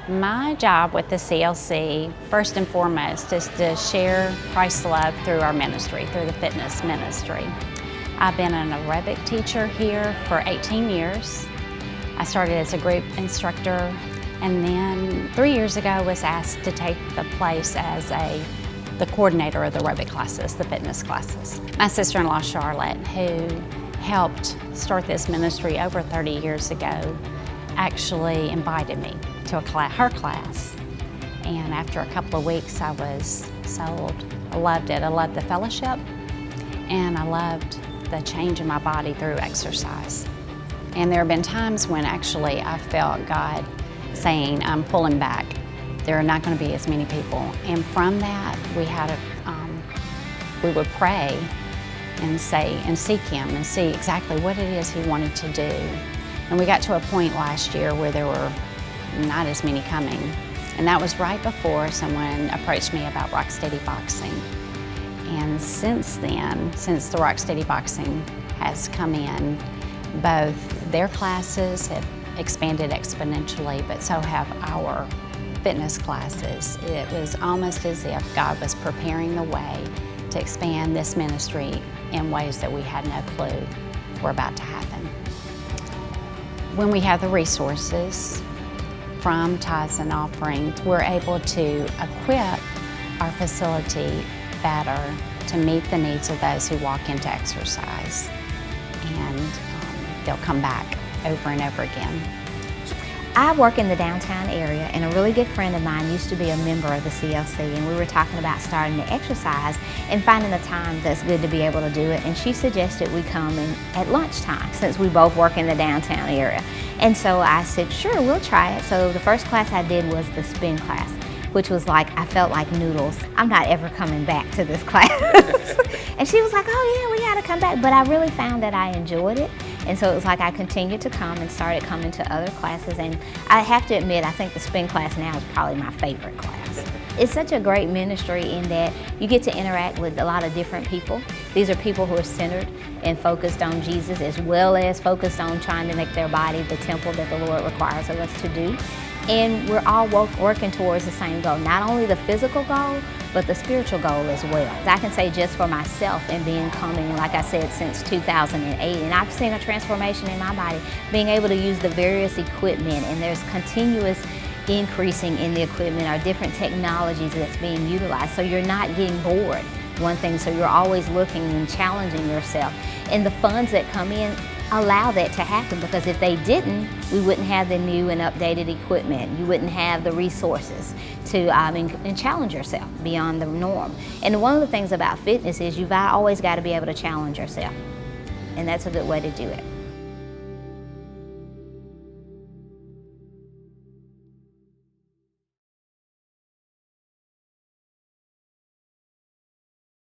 My job with the CLC, first and foremost, is to share Christ's love through our ministry, through the fitness ministry. I've been an aerobic teacher here for 18 years. I started as a group instructor, and then 3 years ago was asked to take the place as the coordinator of the aerobic classes, the fitness classes. My sister-in-law, Charlotte, who helped start this ministry over 30 years ago, actually invited me to her class. And after a couple of weeks, I was sold. I loved it. I loved the fellowship, and I loved the change in my body through exercise. And there have been times when actually I felt God saying, I'm pulling back. There are not going to be as many people. And from that, we would pray and seek Him and see exactly what it is He wanted to do. And we got to a point last year where there were not as many coming. And that was right before someone approached me about Rocksteady Boxing. And since then, since the Rocksteady Boxing has come in, both their classes have expanded exponentially, but so have our fitness classes. It was almost as if God was preparing the way to expand this ministry in ways that we had no clue were about to happen. When we have the resources from tithes and offerings, we're able to equip our facility better to meet the needs of those who walk into exercise, and they'll come back over and over again. I work in the downtown area, and a really good friend of mine used to be a member of the CLC, and we were talking about starting to exercise and finding a time that's good to be able to do it, and she suggested we come in at lunchtime since we both work in the downtown area. And so I said, sure, we'll try it. So the first class I did was the spin class, which was like, I felt like noodles. I'm not ever coming back to this class. And she was like, oh yeah, we gotta come back. But I really found that I enjoyed it. And so it was like I continued to come and started coming to other classes. And I have to admit, I think the spin class now is probably my favorite class. It's such a great ministry in that you get to interact with a lot of different people. These are people who are centered and focused on Jesus, as well as focused on trying to make their body the temple that the Lord requires of us to do. And we're all working towards the same goal, not only the physical goal, but the spiritual goal as well. I can say just for myself and being coming, like I said, since 2008, and I've seen a transformation in my body, being able to use the various equipment, and there's continuous increasing in the equipment or different technologies that's being utilized, so you're not getting bored, one thing, so you're always looking and challenging yourself. And the funds that come in allow that to happen, because if they didn't, we wouldn't have the new and updated equipment. You wouldn't have the resources to and challenge yourself beyond the norm. And one of the things about fitness is you've always got to be able to challenge yourself, and that's a good way to do it.